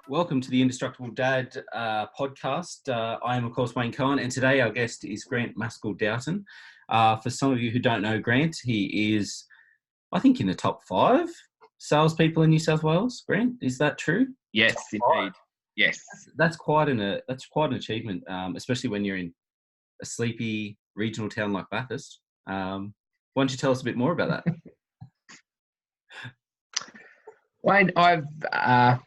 Welcome to the Indestructible Dad podcast. I am, of course, Wayne Cohen, and today our guest is Grant Maskill-Dowton. For some of you who don't know Grant, he is, I think, in the top 5 salespeople in New South Wales. Grant, is that true? Yes, indeed. Yes, that's quite an achievement, especially when you're in a sleepy regional town like Bathurst. Why don't you tell us a bit more about that? Wayne, I've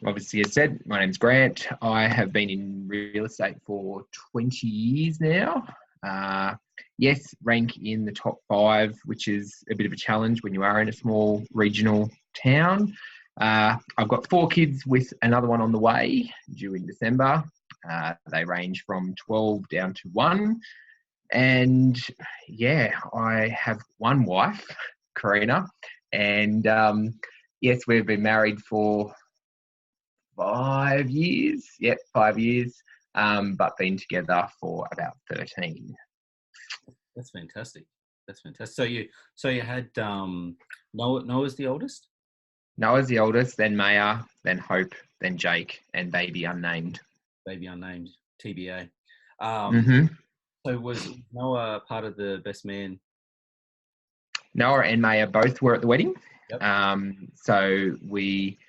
obviously, as said, my name's Grant. I have been in real estate for 20 years now. Yes, rank in the top 5, which is a bit of a challenge when you are in a small regional town. I've got 4 kids with another one on the way due in December. They range from 12 down to 1. And yeah, I have one wife, Karina, and yes, we've been married for 5 years. Yep, 5 years, but been together for about 13. That's fantastic. That's fantastic. So you had Noah's the oldest? Noah's the oldest, then Maya, then Hope, then Jake, and baby unnamed. Baby unnamed, TBA. So was Noah part of the best man? Noah and Maya both were at the wedding. Yep. So we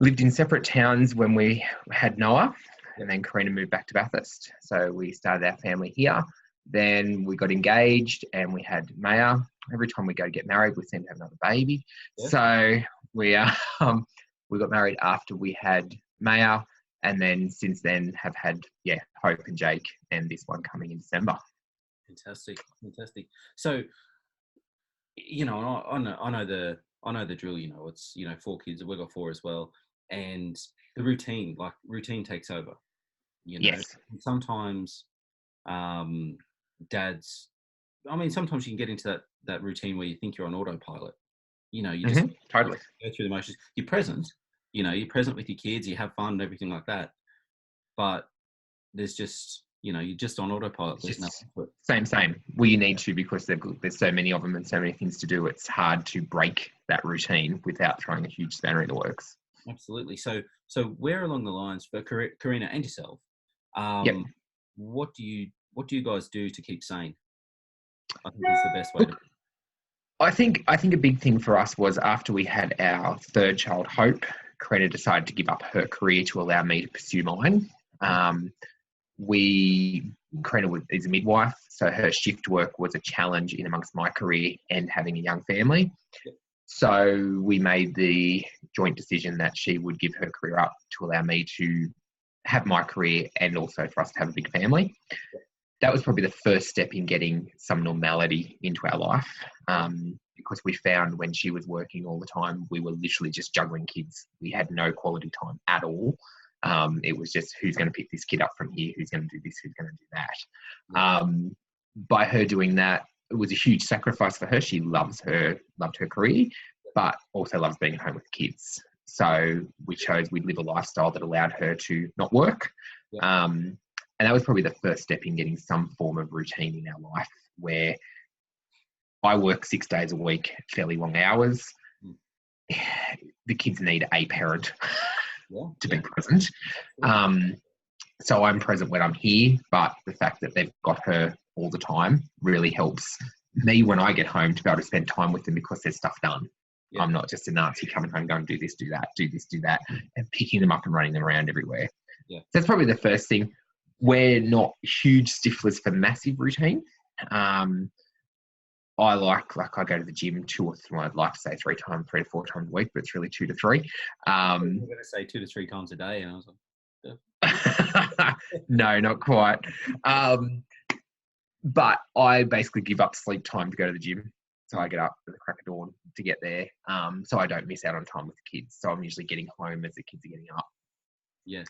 lived in separate towns when we had Noah, and then Karina moved back to Bathurst. So we started our family here. Then we got engaged and we had Maya. Every time we go to get married, we seem to have another baby. Yep. So we got married after we had Maya, and then since then have had Hope and Jake, and this one coming in December. Fantastic. So, you know, I know the drill. You know, it's 4 kids. We've got 4 as well, and the routine takes over. You know, yes. Sometimes, dads. I mean, sometimes you can get into that routine where you think you're on autopilot. You know, you just totally go through the motions. You're present. You know, you're present with your kids. You have fun and everything like that. But there's just, you're just on autopilot. There's nothing to it. Same. Well, you need to, because there's so many of them and so many things to do. It's hard to break that routine without throwing a huge spanner in the works. Absolutely. So where along the lines for Karina and yourself, what do you guys do to keep sane? I think is the best way to. I think a big thing for us was after we had our 3rd child, Hope, Karina decided to give up her career to allow me to pursue mine. Karina is a midwife, so her shift work was a challenge in amongst my career and having a young family. Yep. So we made the joint decision that she would give her career up to allow me to have my career and also for us to have a big family. Yep. That was probably the first step in getting some normality into our life, because we found when she was working all the time, we were literally just juggling kids. We had no quality time at all. It was just, who's going to pick this kid up from here? Who's going to do this? Who's going to do that? By her doing that, it was a huge sacrifice for her. She loved her career, but also loves being at home with kids. So we'd live a lifestyle that allowed her to not work. Yeah. And that was probably the first step in getting some form of routine in our life, where I work 6 days a week, fairly long hours. The kids need a parent to be present. So I'm present when I'm here, but the fact that they've got her all the time really helps me when I get home to be able to spend time with them, because there's stuff done. Yeah. I'm not just a Nazi coming home going, do this, do that, do this, do that, and picking them up and running them around everywhere. Yeah. So that's probably the first thing. We're not huge stiflers for massive routine. I go to the gym 2 or 3, I'd like to say 3 to 4 times a week, but it's really 2 to 3. I'm going to say 2 to 3 times a day, and I was like, no, not quite. But I basically give up sleep time to go to the gym. So I get up at the crack of dawn to get there. So I don't miss out on time with the kids. So I'm usually getting home as the kids are getting up. Yeah.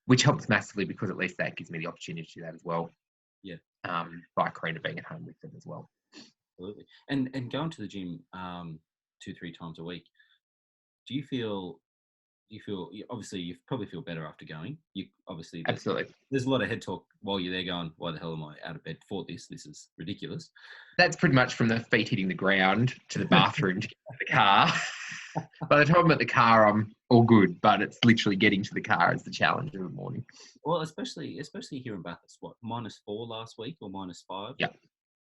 Which helps massively, because at least that gives me the opportunity to do that as well. Yeah. By Karina being at home with them as well. Absolutely. And going to the gym 2-3 times a week, do you feel obviously you probably feel better after going. You obviously Absolutely. there's a lot of head talk while you're there going, why the hell am I out of bed for this? This is ridiculous. That's pretty much from the feet hitting the ground to the bathroom to get to the car. By the time I'm at the car, I'm all good, but it's literally getting to the car is the challenge of the morning. Well, especially here in Bathurst, what, -4 last week or -5? Yeah.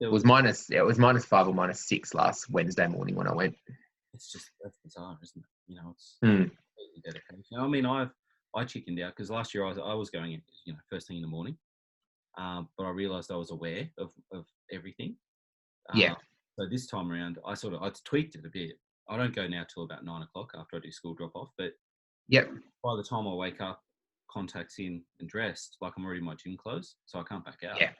It was -5 or -6 last Wednesday morning when I went. That's bizarre, isn't it? You know, it's Mm. dedication. I mean, I chickened out because last year I was going, first thing in the morning, but I realised I was aware of everything. Yeah. So this time around, I tweaked it a bit. I don't go now till about 9 o'clock after I do school drop off, but Yep. by the time I wake up, contacts in and dressed, like I'm already in my gym clothes, so I can't back out. Yeah.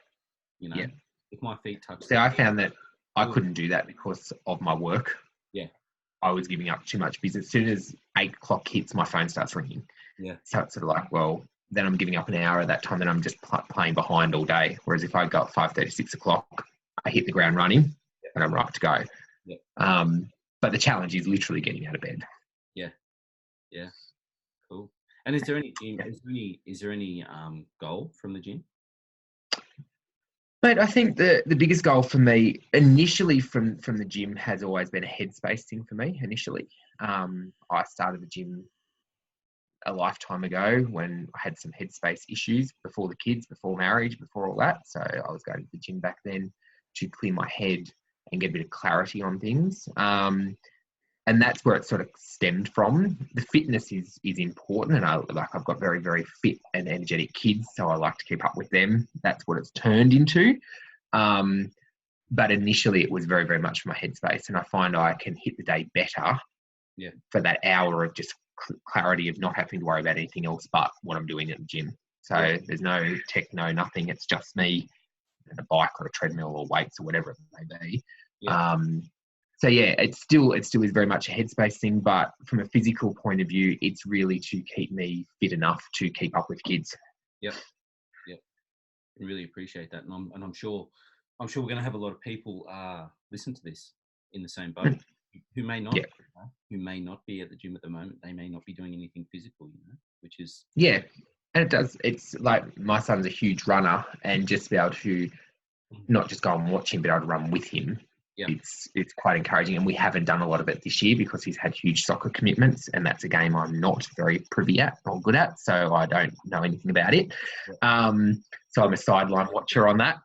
You know, Yeah. if my feet touch. See, I found that I couldn't do that because of my work. Yeah. I was giving up too much because as soon as 8 o'clock hits, my phone starts ringing. Yeah. So it's sort of like, well, then I'm giving up an hour at that time, then I'm just playing behind all day. Whereas if I go at 5:30, 6 o'clock, I hit the ground running and I'm right to go. Yeah. But the challenge is literally getting out of bed. Yeah. Yeah. Cool. And is there any gym? Is there any goal from the gym? But I think the biggest goal for me initially from the gym has always been a headspace thing for me initially. I started the gym a lifetime ago when I had some headspace issues before the kids, before marriage, before all that. So I was going to the gym back then to clear my head and get a bit of clarity on things. And that's where it sort of stemmed from. The fitness is important, and I've got very, very fit and energetic kids, so I like to keep up with them. That's what it's turned into. But initially, it was very, very much for my headspace, and I find I can hit the day better for that hour of just clarity of not having to worry about anything else but what I'm doing at the gym. So there's no tech, no nothing. It's just me and a bike or a treadmill or weights or whatever it may be. Yeah. So yeah, it still is very much a headspace thing, but from a physical point of view, it's really to keep me fit enough to keep up with kids. Yep. I really appreciate that, and I'm sure we're going to have a lot of people listen to this in the same boat who may not be at the gym at the moment. They may not be doing anything physical, which is and it does. It's like my son's a huge runner, and just to be able to not just go and watch him, but able to run with him. Yeah. It's quite encouraging, and we haven't done a lot of it this year because he's had huge soccer commitments, and that's a game I'm not very privy at or good at, so I don't know anything about it. So I'm a sideline watcher on that.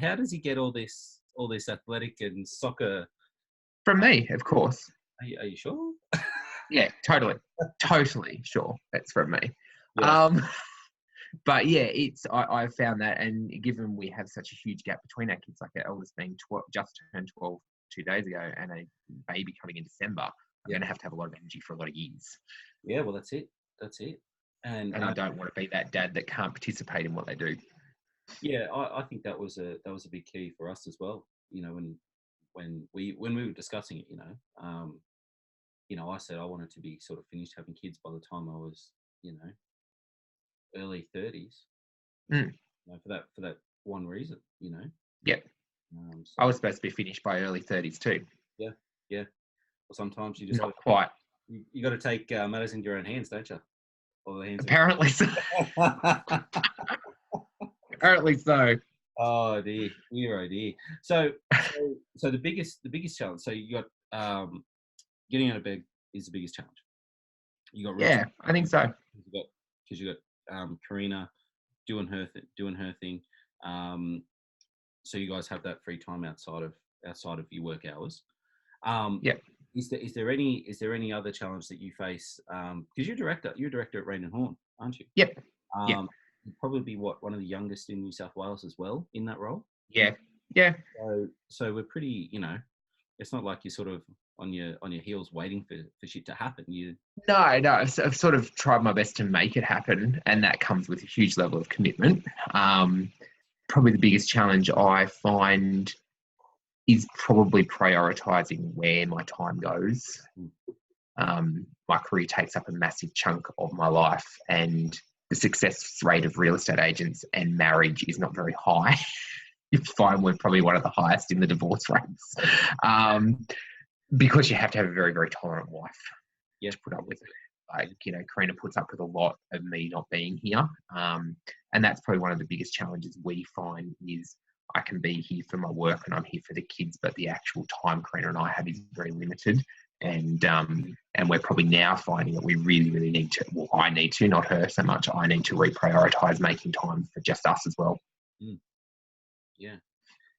How does he get all this athletic and soccer? From me, of course. Are you sure? Yeah, totally sure. That's from me. Yeah. But yeah, I found that, and given we have such a huge gap between our kids, like our eldest being just turned 12 2 days ago, and a baby coming in December, I'm going to have a lot of energy for a lot of years. Yeah, well, that's it. And I don't want to be that dad that can't participate in what they do. Yeah, I think that was a big key for us as well. When we were discussing it, I said I wanted to be sort of finished having kids by the time I was, early 30s. For that one reason, Yeah. So I was supposed to be finished by early 30s too. Yeah. Well, sometimes you just not quite. You got to take matters into your own hands, don't you? Apparently so. Apparently so. Oh dear. So the biggest challenge. So you got getting out of bed is the biggest challenge. You got I think so. Because you got Karina doing her thing. So you guys have that free time outside of your work hours. Is there any other challenge that you face? Because you're a director at Raine and Horne, aren't you? Yep. You'd probably be one of the youngest in New South Wales as well in that role. Yeah. So we're pretty, it's not like you're sort of on your heels waiting for shit to happen. No. I've sort of tried my best to make it happen, and that comes with a huge level of commitment. Probably the biggest challenge I find is probably prioritising where my time goes. My career takes up a massive chunk of my life, and the success rate of real estate agents and marriage is not very high. You find we're probably one of the highest in the divorce rates, because you have to have a very, very tolerant wife to put up with. Like, Karina puts up with a lot of me not being here. And that's probably one of the biggest challenges we find is I can be here for my work and I'm here for the kids, but the actual time Karina and I have is very limited. And we're probably now finding that we really, really need to, well, I need to, not her so much, I need to reprioritise making time for just us as well. Mm. Yeah.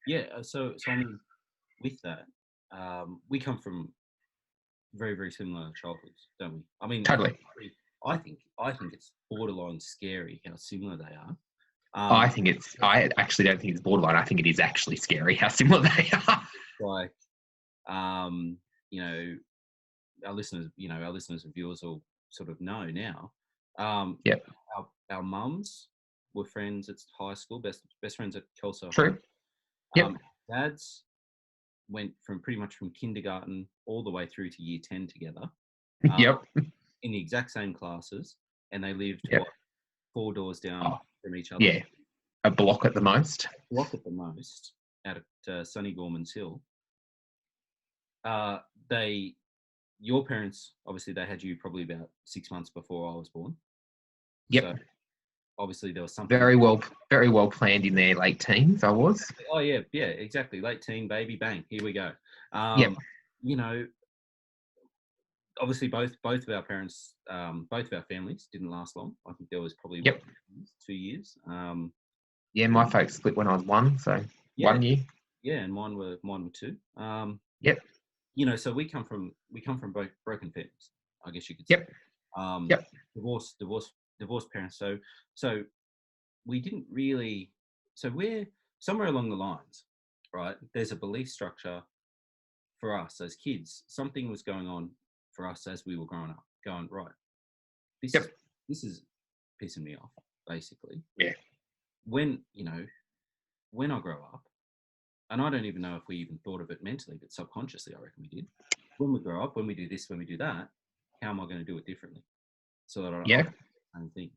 Yeah. So I mean, with that, we come from very, very similar childhoods, don't we? I mean, Totally. I think it's borderline scary how similar they are. I actually don't think it's borderline. I think it is actually scary how similar they are. Like, our listeners and viewers will sort of know now. Yep. Our mums were friends at high school, best friends at Kelso. True. Yep. Dads went pretty much from kindergarten all the way through to year 10 together. Yep. In the exact same classes, and they lived 4 doors down from each other. Yeah. A block at the most. Out at sunny Gorman's Hill. Your parents, obviously, they had you probably about 6 months before I was born. Yep. So obviously, there was something very well planned in their late teens. I was. Oh yeah, exactly. Late teen baby, bang, here we go. Yep. Obviously, both of our parents, both of our families didn't last long. I think there was probably 2 years. My folks split when I was 1, so 1 year. Yeah, and mine were 2. Yep. So we come from both broken families, I guess you could say. Yep. Divorced parents. So we didn't really. So we're somewhere along the lines, right? There's a belief structure for us as kids. Something was going on for us as we were growing up. Going right. This is pissing me off, basically. Yeah. When I grow up. And I don't even know if we even thought of it mentally, but subconsciously, I reckon we did. When we grow up, when we do this, when we do that, how am I going to do it differently? So that I don't do the same thing,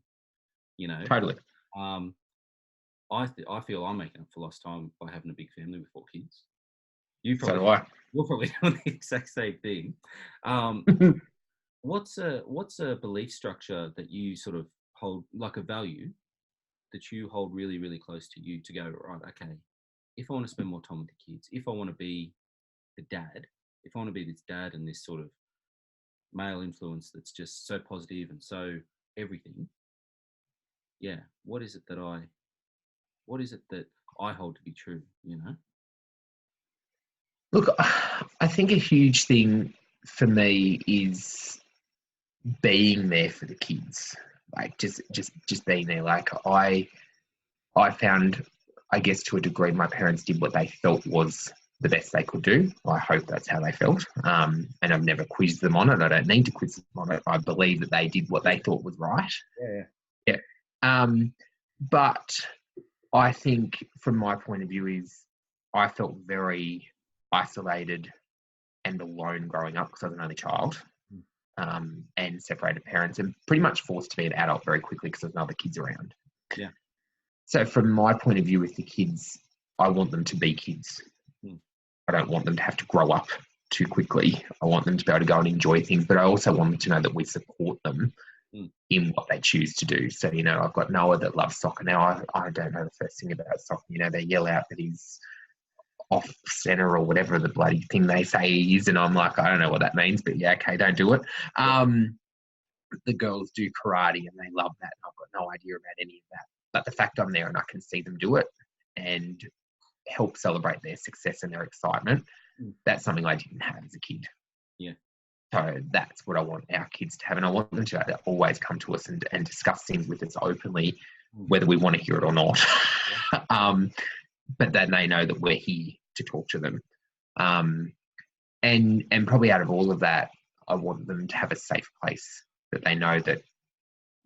Totally. I feel I'm making up for lost time by having a big family with 4 kids. You're probably doing the exact same thing. What's a belief structure that you sort of hold, like a value that you hold really, really close to you to go, right, okay, if I want to spend more time with the kids, if I want to be the dad, if I want to be this dad and this sort of male influence that's just so positive and so everything, what is it that I hold to be true, Look, I think a huge thing for me is being there for the kids. Like just being there. Like I found, I guess to a degree, my parents did what they felt was the best they could do. I hope that's how they felt. And I've never quizzed them on it. I don't need to quiz them on it. I believe that they did what they thought was right. Yeah. But I think from my point of view is I felt very isolated and alone growing up because I was an only child. And separated parents and pretty much forced to be an adult very quickly because there's no other kids around. Yeah. So from my point of view with the kids, I want them to be kids. I don't want them to have to grow up too quickly. I want them to be able to go and enjoy things, but I also want them to know that we support them in what they choose to do. So, I've got Noah that loves soccer. Now, I don't know the first thing about soccer. They yell out that he's off centre or whatever the bloody thing they say he is, and I'm like, I don't know what that means, but yeah, okay, don't do it. The girls do karate and they love that, and I've got no idea about any of that. But the fact I'm there and I can see them do it and help celebrate their success and their excitement, that's something I didn't have as a kid. Yeah. So that's what I want our kids to have, and I want them to always come to us and discuss things with us openly, whether we want to hear it or not. But then they know that we're here to talk to them. And probably out of all of that, I want them to have a safe place that they know that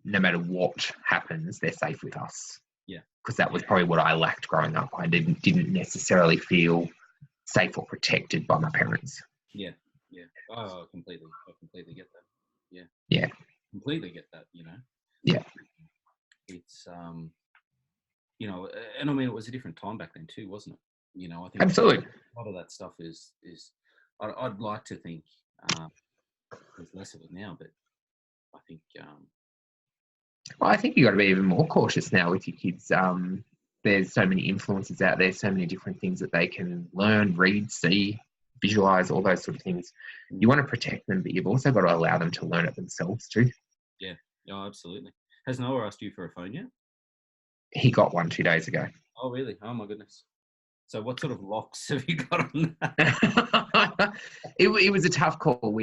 no matter what happens, they're safe with us. Yeah. Because that was probably what I lacked growing up. I didn't necessarily feel safe or protected by my parents. Yeah. Yeah. Oh, I completely get that. Yeah. Yeah. Completely get that, Yeah. It's, and I mean, it was a different time back then too, wasn't it? I think absolutely a lot of that stuff is I'd like to think there's less of it now, but I think. Well, I think you got to be even more cautious now with your kids. There's so many influences out there, so many different things that they can learn, read, see, visualize, all those sort of things. You want to protect them, but you've also got to allow them to learn it themselves too. Yeah, absolutely. Has Noah asked you for a phone yet? He got one 2 days ago. Oh, really? Oh, my goodness. So what sort of locks have you got on that? It was a tough call.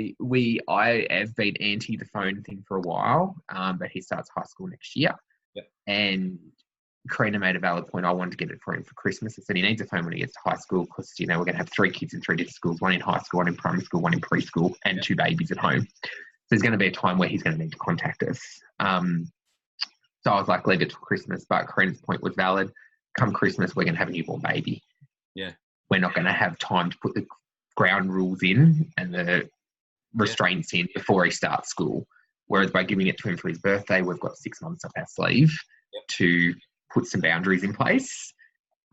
I have been anti the phone thing for a while, but he starts high school next year. Yep. And Karina made a valid point. I wanted to get it for him for Christmas. I said he needs a phone when he gets to high school because, we're going to have 3 kids in 3 different schools, one in high school, one in primary school, one in preschool, and 2 babies at home. So there's going to be a time where he's going to need to contact us. So I was like, leave it till Christmas. But Karina's point was valid. Come Christmas, we're going to have a newborn baby. Yeah. We're not going to have time to put the ground rules in and the restraints in before he starts school. Whereas by giving it to him for his birthday, we've got 6 months up our sleeve to put some boundaries in place.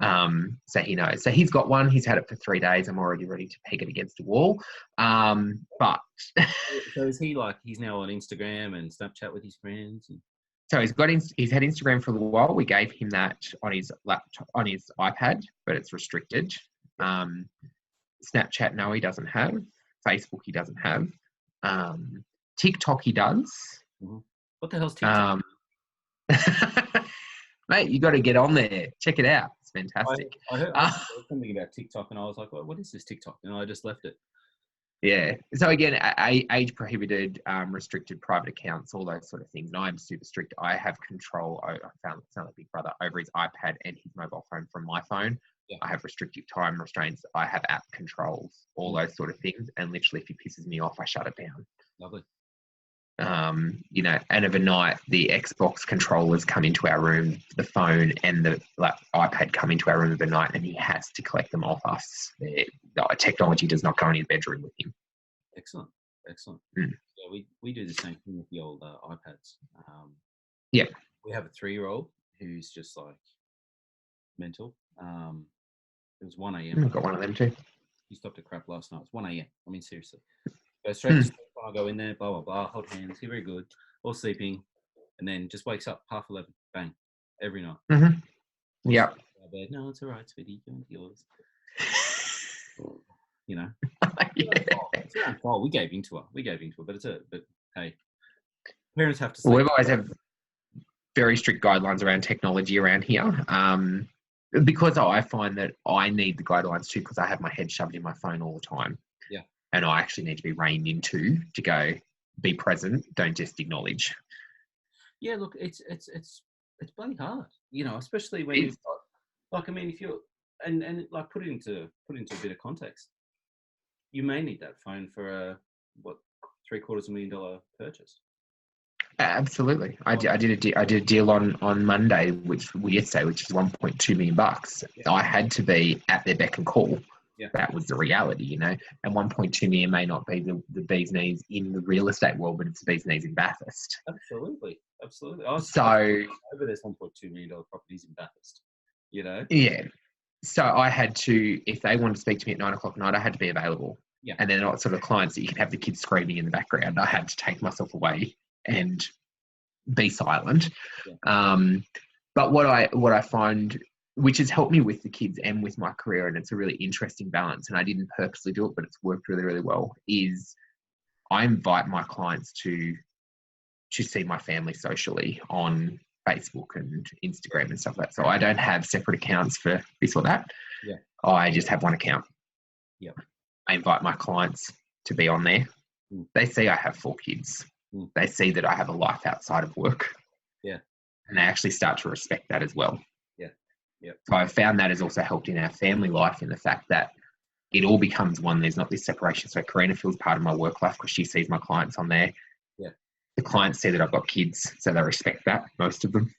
So he knows. So he's got one. He's had it for 3 days. I'm already ready to peg it against a wall. But so is he he's now on Instagram and Snapchat with his friends? So he's had Instagram for a little while. We gave him that on his laptop, on his iPad, but it's restricted. Snapchat, no, he doesn't have. Facebook, he doesn't have. TikTok, he does. Mm-hmm. What the hell's TikTok? Mate, you got to get on there. Check it out. It's fantastic. I heard something about TikTok, and I was like, what is this TikTok? And I just left it. Yeah. So again, age prohibited, restricted private accounts, all those sort of things. And I'm super strict. I have control. I found it sound like Big Brother over his iPad and his mobile phone from my phone. Yeah. I have restrictive time restraints. I have app controls, all those sort of things. And literally, if he pisses me off, I shut it down. Lovely. And overnight, the Xbox controllers come into our room, the phone and the iPad come into our room overnight, and he has to collect them off us. Technology does not go in his bedroom with him. Excellent. Mm. Yeah, we do the same thing with the old iPads. Yeah. We have a 3-year-old who's just mental. It was 1 a.m. I've got one of them too. He stopped at crap last night. It's 1 a.m. I mean, seriously. Go straight to sleep. I go in there, blah, blah, blah, hold hands, you're very good, all sleeping, and then just wakes up 11:30, bang, every night. Mm-hmm. Yeah. No, it's all right, sweetie, go into yours. Yeah. It's our fault. We gave into her, but hey, parents have to sleep. We've always have very strict guidelines around technology around here. Because I find that I need the guidelines too, because I have my head shoved in my phone all the time. Yeah. And I actually need to be reined into to go, be present, don't just acknowledge. Yeah, look, it's bloody hard, especially when you've got, if you're, and put it into a bit of context. You may need that phone for a $750,000 purchase. Absolutely. I did a deal on Monday, yesterday, which is $1.2 million. Yeah. I had to be at their beck and call. Yeah. That was the reality, And 1.2 million may not be the bee's knees in the real estate world, but it's the bee's knees in Bathurst. Absolutely. Over there's $1.2 million properties in Bathurst, Yeah. So I had to, if they wanted to speak to me at 9:00 at night, I had to be available. Yeah. And they're not sort of clients that you can have the kids screaming in the background. I had to take myself away and be silent. Yeah. But what I find, which has helped me with the kids and with my career, and it's a really interesting balance, and I didn't purposely do it, but it's worked really, really well, is I invite my clients to see my family socially on Facebook and Instagram and stuff like that. So I don't have separate accounts for this or that. Yeah. I just have one account. Yeah. I invite my clients to be on there. Mm. They see I have 4 kids. Mm. They see that I have a life outside of work. Yeah. And they actually start to respect that as well. Yeah. Yeah. So I found that has also helped in our family life, in the fact that it all becomes one. There's not this separation. So Karina feels part of my work life because she sees my clients on there. Yeah. The clients see that I've got kids, so they respect that, most of them.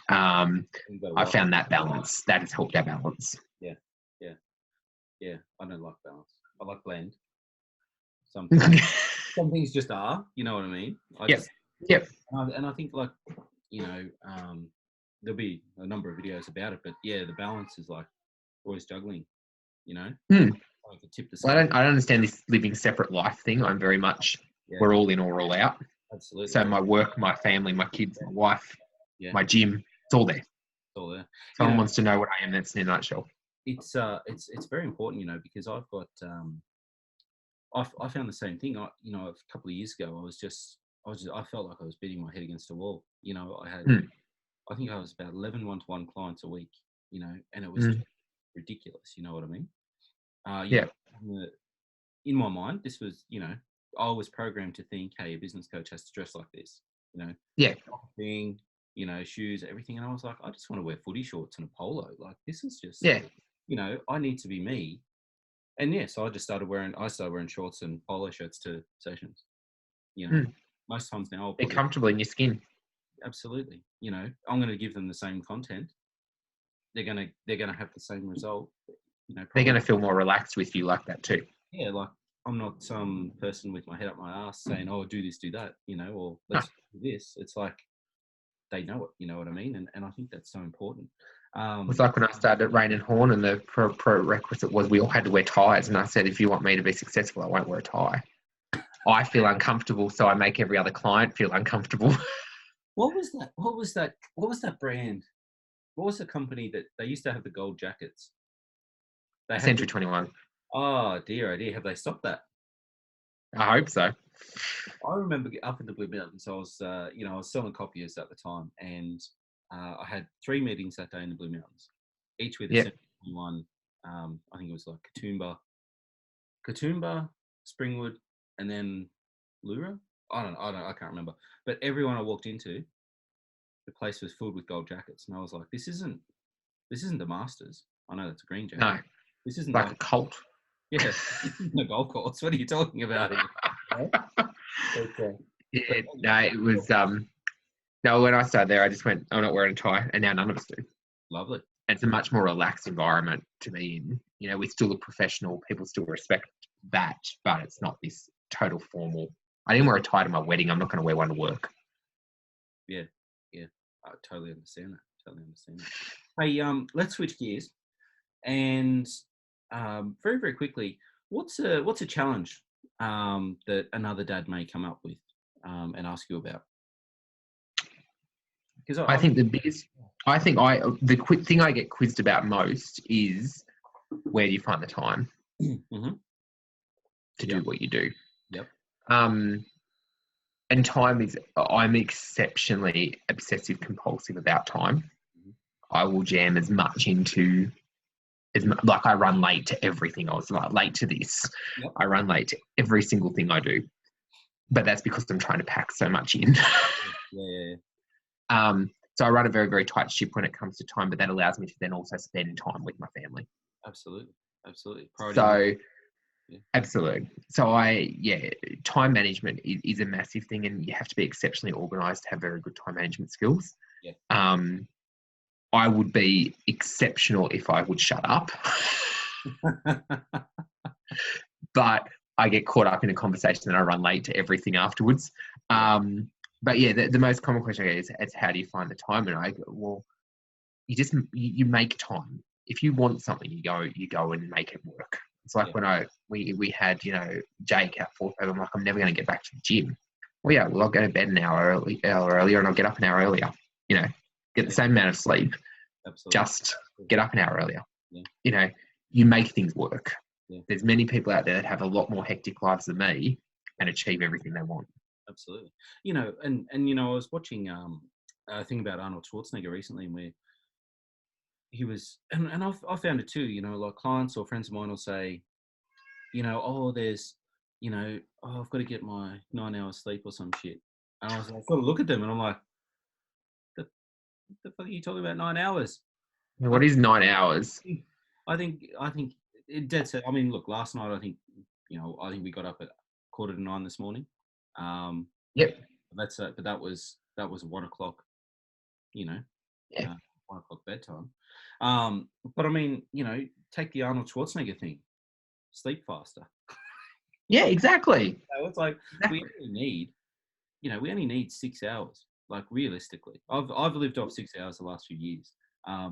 I found that balance. That has helped our balance. Yeah. Yeah. Yeah. I don't like balance. I like blend. Some things just are, you know what I mean? Yep. And I think there'll be a number of videos about it, but yeah, the balance is always juggling, Well, I don't understand this living separate life thing. I'm very much, we're all in or all out. Absolutely. So my work, my family, my kids, my wife, Yeah. my gym, it's all there. It's all there. Someone wants to know what I am, that's in a nutshell. It's very important, because I've got I found the same thing. A couple of years ago, I felt like I was beating my head against a wall. I had I think I was about 11 one-to-one clients a week. And it was just ridiculous. You know what I mean? Yeah. In my mind, this was, I was programmed to think, hey, a business coach has to dress like this. Yeah. Thing, shoes, everything. And I was like, I just want to wear footy shorts and a polo. Like, this is just, Yeah. I need to be me. And yeah, so I started wearing shorts and polo shirts to sessions. Most times now I'll Be comfortable in your skin. Absolutely. I'm going to give them the same content. They're going to have the same result. They're going to feel more relaxed with you like that too. Yeah, like I'm not some person with my head up my ass saying, "Oh, do this, do that," or let's do this. It's like they know it. You know what I mean? And I think that's so important. It's like when I started at Raine and Horne, and the prerequisite was we all had to wear ties. And I said, if you want me to be successful, I won't wear a tie. I feel uncomfortable, so I make every other client feel uncomfortable. What was that? What was that brand? What was the company that they used to have the gold jackets? Century 21. Oh dear. Have they stopped that? I hope so. I remember up in the Blue Mountains, I was selling copiers at the time, and I had 3 meetings that day in the Blue Mountains, each with a one. I think it was like Katoomba, Springwood, and then Lura. I can't remember. But everyone I walked into, the place was filled with gold jackets, and I was like, this isn't the Masters. I know that's a green jacket. No, this isn't like a cult. Yeah, no golf course. What are you talking about here? Okay. Yeah, no, it was no, when I started there I just went, I'm not wearing a tie, and now none of us do. Lovely. And it's a much more relaxed environment to be in. We still look professional, people still respect that, but it's not this total formal. I didn't wear a tie to my wedding, I'm not going to wear one to work. Yeah, I totally understand that. Hey, let's switch gears, and very, very quickly, what's a challenge that another dad may come up with and ask you about? Because I think the quick thing I get quizzed about most is, where do you find the time to do what you do? Yep. And time is, I'm exceptionally obsessive compulsive about time. I will jam as much into, like I run late to everything. I was like late to this. Yep. I run late to every single thing I do. But that's because I'm trying to pack so much in. Yeah. So I run a very, very tight ship when it comes to time, but that allows me to then also spend time with my family. Absolutely. Absolutely. So time management is a massive thing, and you have to be exceptionally organised to have very good time management skills. Yeah. I would be exceptional if I would shut up. But I get caught up in a conversation and I run late to everything afterwards. But yeah, the most common question I get is how do you find the time? And I go, well, you make time. If you want something, you go and make it work. It's like when we had, Jake at 4:00, I'm like, I'm never going to get back to the gym. Well, I'll go to bed an hour earlier and I'll get up an hour earlier. Get the same amount of sleep. Absolutely. Just get up an hour earlier. Yeah. You make things work. Yeah. There's many people out there that have a lot more hectic lives than me and achieve everything they want. Absolutely. I was watching a thing about Arnold Schwarzenegger recently, where he was, and I found it too, like clients or friends of mine will say, there's, I've got to get my 9 hours sleep or some shit. And I was like, I've got to look at them and I'm like, the fuck are you talking about 9 hours? What is 9 hours? I think it dead set. I mean, look, last night, I think we got up at 8:45 this morning. Yep. But that was 1 o'clock, 1 o'clock bedtime. But I mean, take the Arnold Schwarzenegger thing, sleep faster. Yeah, exactly. It's like we only need 6 hours. Like realistically, I've lived off 6 hours the last few years,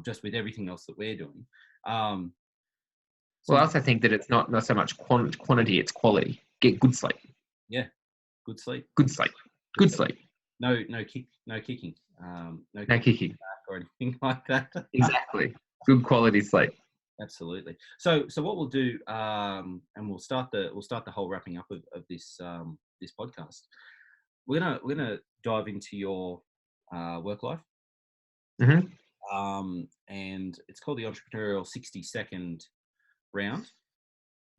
just with everything else that we're doing. Well, I also think that it's not so much quantity, it's quality. Get good sleep. Yeah, good sleep. Good sleep. Good sleep. No kicking. No No kicking. back or anything like that. Exactly. Good quality sleep. Absolutely. So what we'll do, and we'll start the whole wrapping up of this this podcast. We're gonna dive into your work life, Mm-hmm. and it's called the entrepreneurial 60-second round.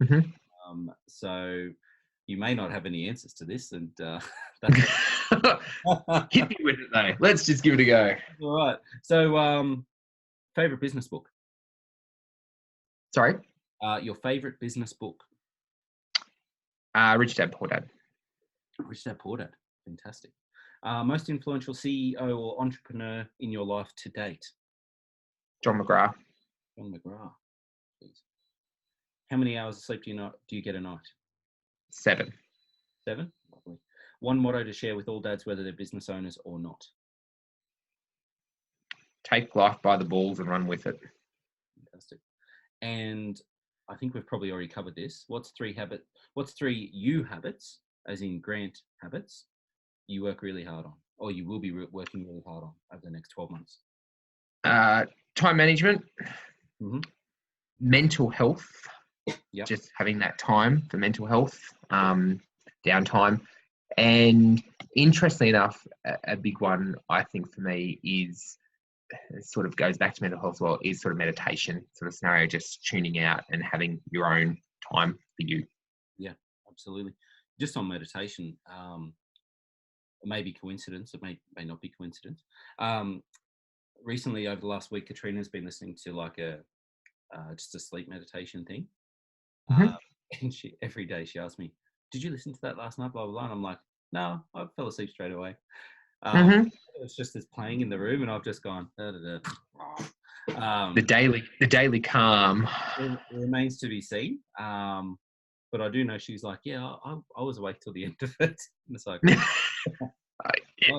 Mm-hmm. So you may not have any answers to this, and that's Hit me with it though. Let's just give it a go. all right. So, favorite business book? Sorry. Your favorite business book? Rich Dad Poor Dad. Rich Dad Poor Dad. Fantastic. Most influential CEO or entrepreneur in your life to date? John McGrath. John McGrath. Please. How many hours of sleep do you get a night? 7. 7. Lovely. One motto to share with all dads, whether they're business owners or not? Take life by the balls and run with it. Fantastic. And I think we've probably already covered this. What's 3 you habits, as in Grant habits, you work really hard on, or you will be working really hard on over the next 12 months? Time management, Mm-hmm. mental health, Yep. just having that time for mental health, downtime. And interestingly enough, a big one I think for me is, it sort of goes back to mental health as well, is sort of meditation sort of scenario, just tuning out and having your own time for you. Yeah, absolutely. Just on meditation, it may be coincidence, it may not be coincidence. Recently, over the last week, Katrina's been listening to like just a sleep meditation thing. Mhm. And every day she asks me, did you listen to that last night, blah, blah, blah? And I'm like, no, I fell asleep straight away. It was just as playing in the room, and I've just gone, da, da, da. The daily calm. It remains to be seen. But I do know she's like, yeah, I was awake till the end of it. And it's like,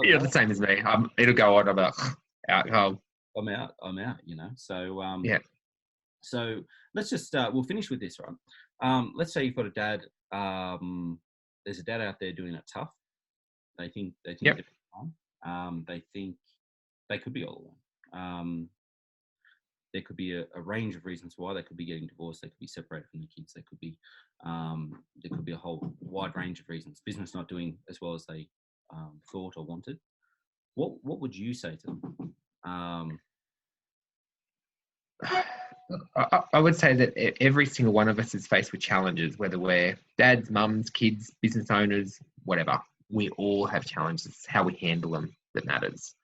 You're the same as me. It'll go on. I'm like, out cold. I'm out, you know. So Yeah. So let's just we'll finish with this, right? Let's say you've got a dad. There's a dad out there doing it tough. They think Yep. they're fine. They think they could be all alone. There could be a range of reasons why. They could be getting divorced. They could be separated from the kids. There could be a whole wide range of reasons. Business not doing as well as they thought or wanted. What would you say to them? I would say that every single one of us is faced with challenges, whether we're dads, mums, kids, business owners, whatever. We all have challenges. It's how we handle them that matters.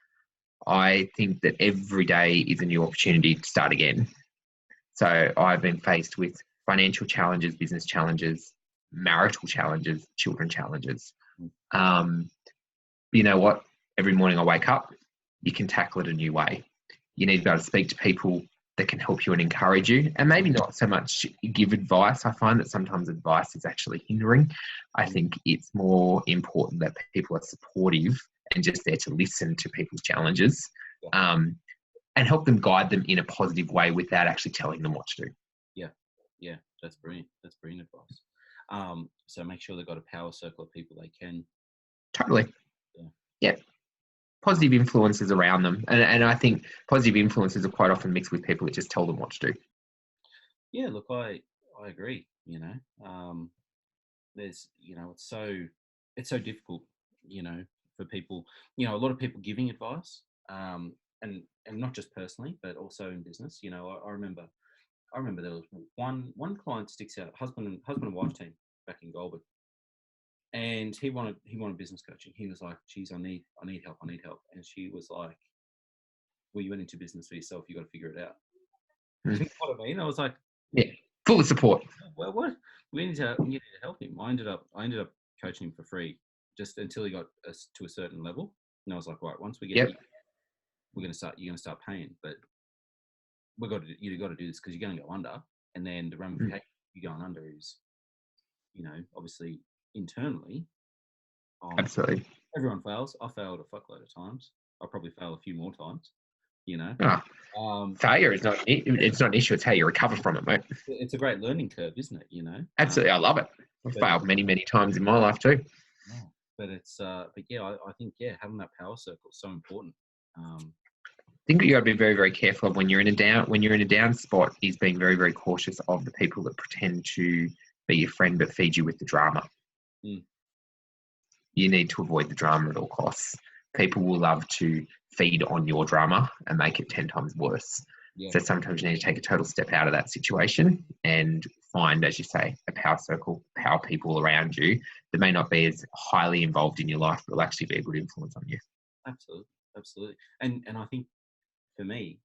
I think that every day is a new opportunity to start again. So I've been faced with financial challenges, business challenges, marital challenges, children challenges. You know what? Every morning I wake up, you can tackle it a new way. You need to be able to speak to people that can help you and encourage you, and maybe not so much give advice. I find that sometimes advice is actually hindering. I think it's more important that people are supportive and just there to listen to people's challenges, and help them, guide them in a positive way without actually telling them what to do. Yeah, that's brilliant. That's brilliant advice. So make sure they've got a power circle of people they can. Totally. Yeah. Positive influences around them. And I think positive influences are quite often mixed with people that just tell them what to do. Yeah, look, I agree, you know. There's, you know, it's so difficult, you know, for people, you know, a lot of people giving advice, and not just personally, but also in business. You know, I remember there was one client sticks out, husband and wife team back in Goulburn. And he wanted business coaching. He was like, geez, I need help. And she was like, well, you went into business for yourself. You got to figure it out. You know what I mean? I was like, yeah, full support. Well, what? We need to help him. I ended up coaching him for free just until he got to a certain level. And I was like, right, once we get here, you're going to start paying. But you got to do this because you're going to go under. And then the ramification of you going under is, you know, obviously internally. Absolutely. Everyone fails. I failed a fuckload of times. I'll probably fail a few more times, you know. Failure is not an issue. It's how you recover from it, mate. It's a great learning curve, isn't it? You know. Absolutely. I love it. I've failed many, many times in my life too. but yeah, I think having that power circle is so important. I think you got to be very, very careful of when you're in a down spot, is being very, very cautious of the people that pretend to be your friend but feed you with the drama. Mm. You need to avoid the drama at all costs. People will love to feed on your drama and make it 10 times worse. Yeah. So sometimes you need to take a total step out of that situation and find, as you say, a power circle, power people around you that may not be as highly involved in your life, but will actually be a good influence on you. Absolutely. And I think for me,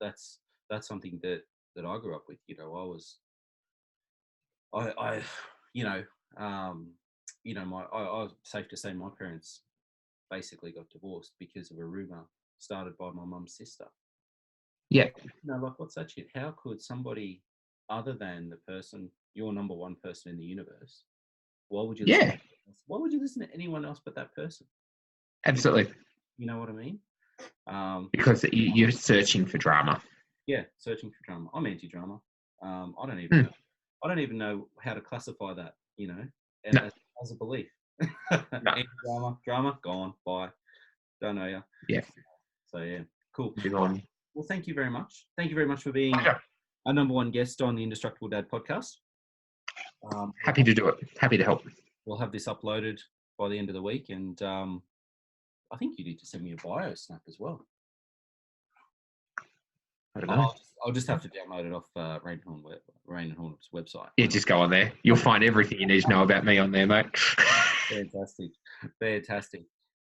that's something that I grew up with. You know, I I safe to say my parents basically got divorced because of a rumor started by my mum's sister. Yeah. Like, what's that shit? How could somebody other than the person, your number one person in the universe, why would you listen? Why would you listen to anyone else but that person? Absolutely. You know what I mean? Because you're searching for drama. Yeah, searching for drama. I'm anti-drama. I don't even know. I don't even know how to classify that. You know, as a belief. Anti-drama, gone. Bye. Don't know you. Yeah. So yeah, cool. Move on. Well, thank you very much. Thank you very much for being our number one guest on the Indestructible Dad podcast. Happy to do it. Happy to help. We'll have this uploaded by the end of the week, and I think you need to send me a bio snap as well. I don't know. I'll just have to download it off Raine and Horne's website. Yeah, just go on there. You'll find everything you need to know about me on there, mate. Fantastic.